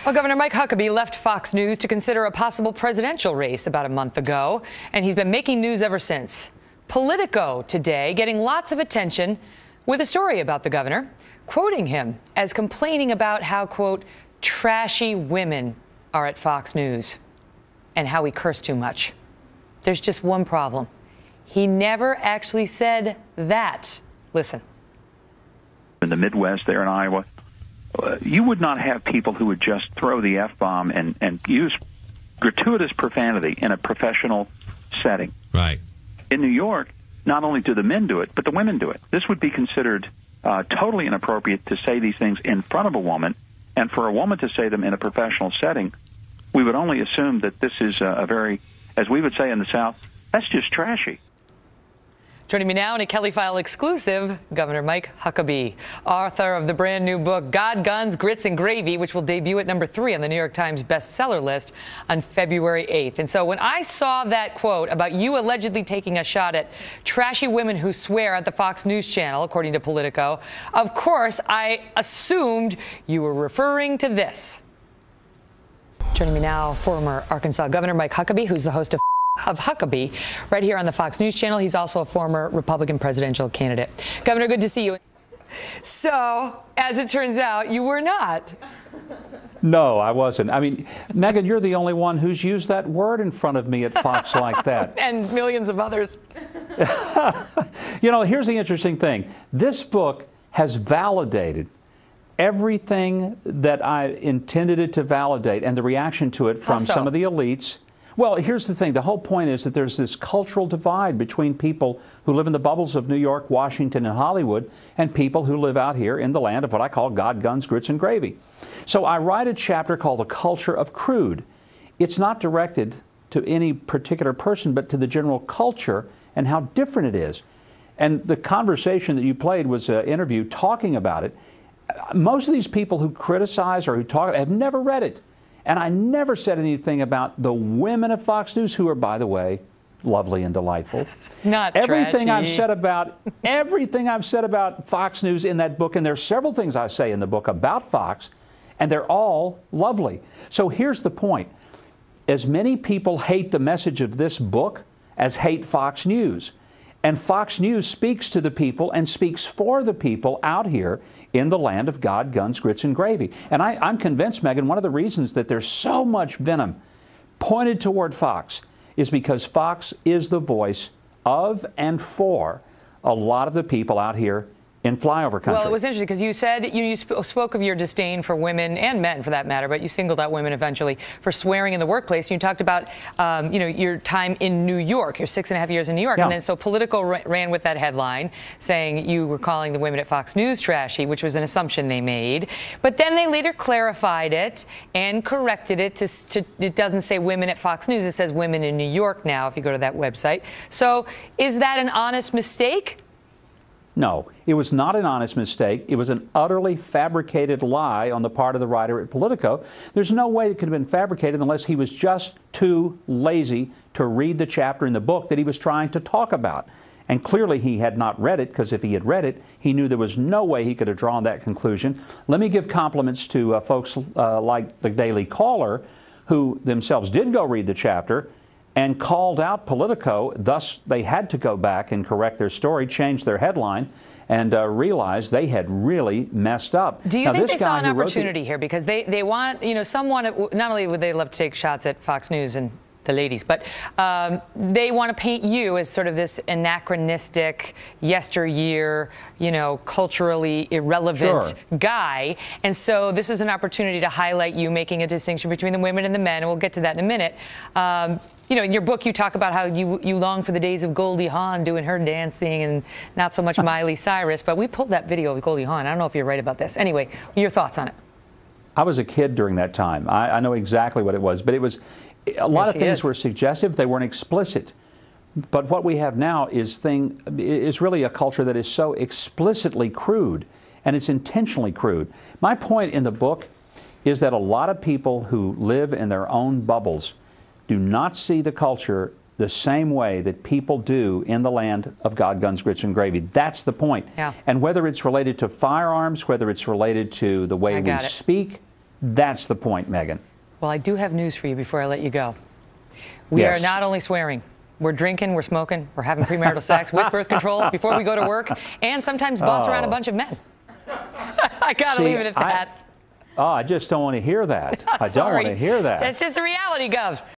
Well, Governor Mike Huckabee left Fox News to consider a possible presidential race about a month ago, and he's been making news ever since. Politico today getting lots of attention with a story about the governor, quoting him as complaining about how, quote, trashy women are at Fox News and how we curse too much. There's just one problem. He never actually said that. Listen. In the Midwest there in Iowa, you would not have people who would just throw the F-bomb and use gratuitous profanity in a professional setting. Right. In New York, not only do the men do it, but the women do it. This would be considered totally inappropriate to say these things in front of a woman, and for a woman to say them in a professional setting, we would only assume that this is a very, as we would say in the South, that's just trashy. Joining me now in a Kelly File exclusive, Governor Mike Huckabee, author of the brand new book, God, Guns, Grits, and Gravy, which will debut at #3 on the New York Times bestseller list on February 8th. And so when I saw that quote about you allegedly taking a shot at trashy women who swear at the Fox News channel, according to Politico, of course, I assumed you were referring to this. Joining me now, former Arkansas Governor Mike Huckabee, who's the host of Huckabee, right here on the Fox News channel. He's also a former Republican presidential candidate. Governor, good to see you. So, as it turns out, you were not. No, I wasn't. I mean, Megan, you're the only one who's used that word in front of me at Fox like that. And millions of others. You know, here's the interesting thing. This book has validated everything that I intended it to validate, and the reaction to it from some of the elites. Well, here's the thing. The whole point is that there's this cultural divide between people who live in the bubbles of New York, Washington, and Hollywood, and people who live out here in the land of what I call God, Guns, Grits, and Gravy. So I write a chapter called The Culture of Crude. It's not directed to any particular person, but to the general culture and how different it is. And the conversation that you played was an interview talking about it. Most of these people who criticize or who talk have never read it. And I never said anything about the women of Fox News, who are, by the way, lovely and delightful. Not everything trashy. I've said about everything I've said about Fox News in that book, and there's several things I say in the book about Fox, and they're all lovely. So here's the point. As many people hate the message of this book as hate Fox News. And Fox News speaks to the people and speaks for the people out here in the land of God, Guns, Grits, and Gravy. And I'm convinced, Megan, one of the reasons that there's so much venom pointed toward Fox is because Fox is the voice of and for a lot of the people out here in flyover country. Well, it was interesting because you said you spoke of your disdain for women and men, for that matter, but you singled out women eventually for swearing in the workplace. You talked about your time in New York, your 6.5 years in New York, and then so Politico ran with that headline saying you were calling the women at Fox News trashy, which was an assumption they made. But then they later clarified it and corrected it to it doesn't say women at Fox News, it says women in New York now if you go to that website. So is that an honest mistake? No, it was not an honest mistake. It was an utterly fabricated lie on the part of the writer at Politico. There's no way it could have been fabricated unless he was just too lazy to read the chapter in the book that he was trying to talk about. And clearly he had not read it, because if he had read it, he knew there was no way he could have drawn that conclusion. Let me give compliments to folks like the Daily Caller, who themselves did go read the chapter and called out Politico. Thus, they had to go back and correct their story, change their headline, and realize they had really messed up. Do you think they saw an opportunity here? Because they want, some want to, not only would they love to take shots at Fox News and the ladies, but they want to paint you as sort of this anachronistic, yesteryear, culturally irrelevant guy. And so this is an opportunity to highlight you, making a distinction between the women and the men, and we'll get to that in a minute. In your book, you talk about how you long for the days of Goldie Hawn doing her dancing and not so much Miley Cyrus, but we pulled that video of Goldie Hawn. I don't know if you're right about this. Anyway, your thoughts on it? I was a kid during that time. I know exactly what it was, but it was a lot of things were suggestive. They weren't explicit. But what we have now is really a culture that is so explicitly crude, and it's intentionally crude. My point in the book is that a lot of people who live in their own bubbles do not see the culture the same way that people do in the land of God, Guns, Grits, and Gravy. That's the point. Yeah. And whether it's related to firearms, whether it's related to the way we speak, That's the point, Meagan. Well, I do have news for you before I let you go. We are not only swearing. We're drinking, we're smoking, we're having premarital sex with birth control before we go to work, and sometimes boss around a bunch of men. I gotta leave it at that. I just don't want to hear that. I don't want to hear that. It's just a reality, Gov.